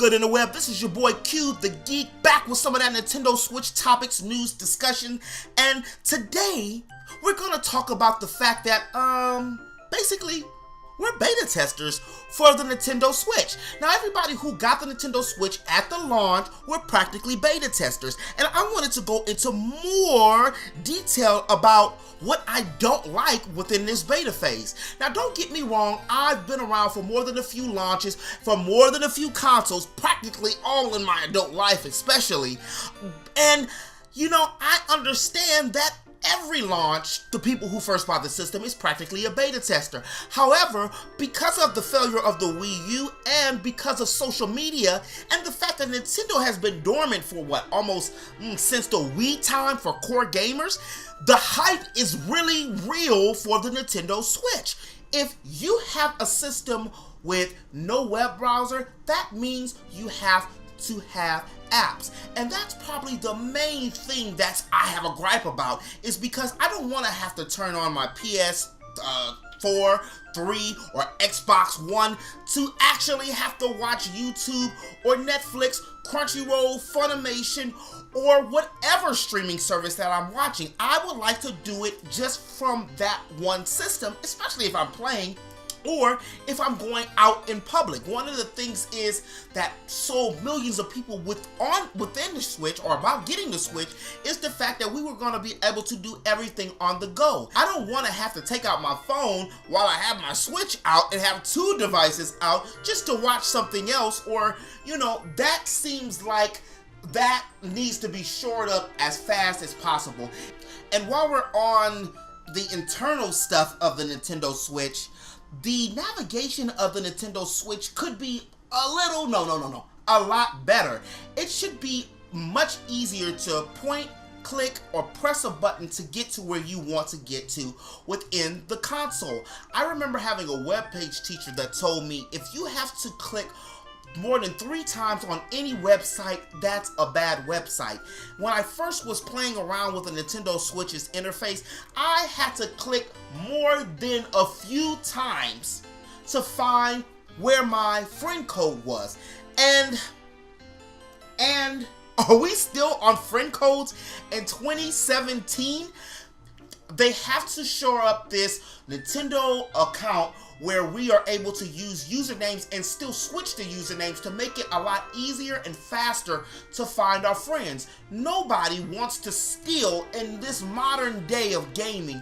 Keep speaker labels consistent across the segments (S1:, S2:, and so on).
S1: good in the web? This is your boy Q, the Geek, back with some of that Nintendo Switch topics, news, discussion, and today we're gonna talk about the fact that, basically, we're beta testers for the Nintendo Switch. Now, everybody who got the Nintendo Switch at the launch were practically beta testers, and I wanted to go into more detail about what I don't like within this beta phase. Now, don't get me wrong, I've been around for more than a few launches, for more than a few consoles, practically all in my adult life especially, and, you know, I understand that every launch, the people who first bought the system is practically a beta tester. However, because of the failure of the Wii U and because of social media and the fact that Nintendo has been dormant for almost since the Wii time for core gamers, the hype is really real for the Nintendo Switch. If you have a system with no web browser, that means you have to have apps, and that's probably the main thing I have a gripe about, is because I don't want to have to turn on my PS4, 3, or Xbox One to actually have to watch YouTube or Netflix, Crunchyroll, Funimation, or whatever streaming service that I'm watching. I would like to do it just from that one system, especially if I'm playing or if I'm going out in public. One of the things is that so millions of people within the Switch, or about getting the Switch, is the fact that we were going to be able to do everything on the go. I don't want to have to take out my phone while I have my Switch out and have two devices out just to watch something else, or, you know, that seems like that needs to be shored up as fast as possible. And while we're on the internal stuff of the Nintendo Switch, the navigation of the Nintendo Switch could be a lot better. It should be much easier to point, click, or press a button to get to where you want to get to within the console. I remember having a webpage teacher that told me if you have to click more than 3 times on any website, that's a bad website. When I first was playing around with the Nintendo Switch's interface, I had to click more than a few times to find where my friend code was. And are we still on friend codes in 2017? They have to shore up this Nintendo account where we are able to use usernames and still switch the usernames to make it a lot easier and faster to find our friends. Nobody wants to still, in this modern day of gaming,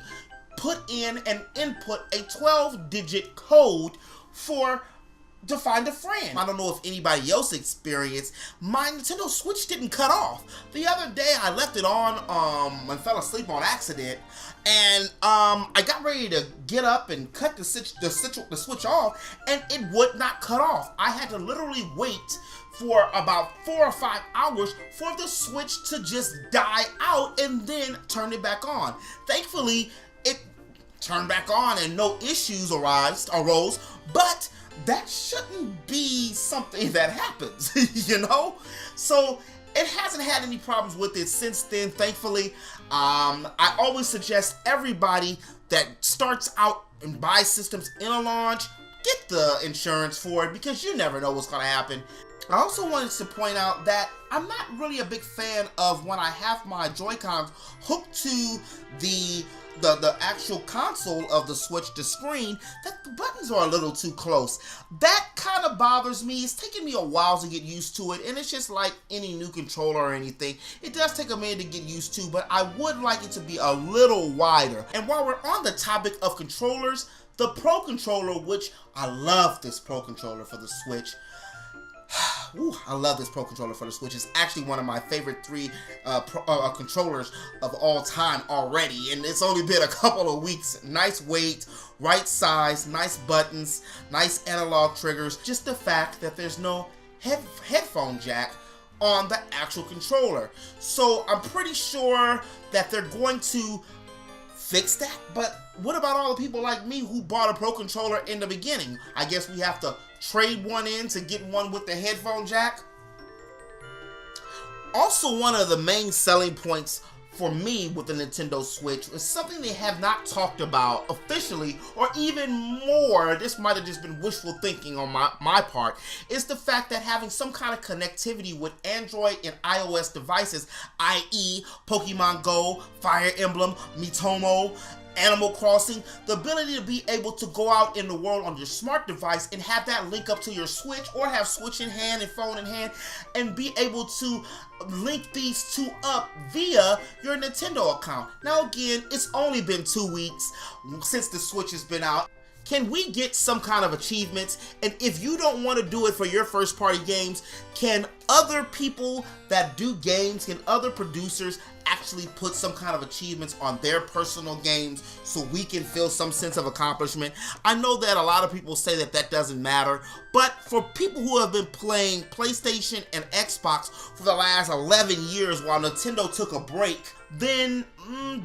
S1: put in and input a 12-digit code to find a friend. I don't know if anybody else experienced, my Nintendo Switch didn't cut off. The other day I left it on and fell asleep on accident, and I got ready to get up and cut the switch off, and it would not cut off. I had to literally wait for about 4 or 5 hours for the Switch to just die out and then turn it back on. Thankfully, it turned back on and no issues arose, but that shouldn't be something that happens, you know? So it hasn't had any problems with it since then, thankfully. I always suggest everybody that starts out and buys systems in a launch, get the insurance for it, because you never know what's going to happen. I also wanted to point out that I'm not really a big fan of when I have my Joy-Cons hooked to the actual console of the Switch, the screen, that the buttons are a little too close. That kind of bothers me. It's taking me a while to get used to it, and it's just like any new controller or anything. It does take a minute to get used to, but I would like it to be a little wider. And while we're on the topic of controllers, the Pro Controller, which I love this Pro Controller for the Switch. Ooh, I love this Pro Controller for the Switch. It's actually one of my favorite 3 controllers of all time already, and it's only been a couple of weeks. Nice weight, right size, nice buttons, nice analog triggers. Just the fact that there's no headphone jack on the actual controller. So I'm pretty sure that they're going to fix that, but what about all the people like me who bought a Pro Controller in the beginning? I guess we have to trade one in to get one with the headphone jack. Also, one of the main selling points for me with the Nintendo Switch is something they have not talked about officially, or even more, this might have just been wishful thinking on my part, is the fact that having some kind of connectivity with Android and iOS devices, i.e. Pokemon Go, Fire Emblem, Miitomo, Animal Crossing, the ability to be able to go out in the world on your smart device and have that link up to your Switch, or have Switch in hand and phone in hand, and be able to link these two up via your Nintendo account. Now again, it's only been 2 weeks since the Switch has been out. Can we get some kind of achievements? And if you don't want to do it for your first party games, can other people that do games, can other producers actually put some kind of achievements on their personal games so we can feel some sense of accomplishment? I know that a lot of people say that that doesn't matter, but for people who have been playing PlayStation and Xbox for the last 11 years while Nintendo took a break, then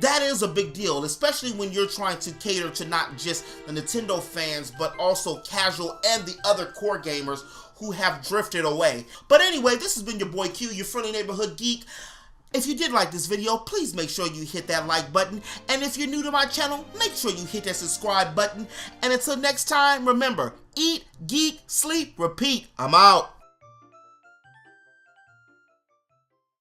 S1: that is a big deal, especially when you're trying to cater to not just the Nintendo fans, but also casual and the other core gamers who have drifted away. But anyway, this has been your boy Q, your friendly neighborhood geek. If you did like this video, please make sure you hit that like button. And if you're new to my channel, make sure you hit that subscribe button. And until next time, remember, eat, geek, sleep, repeat. I'm out.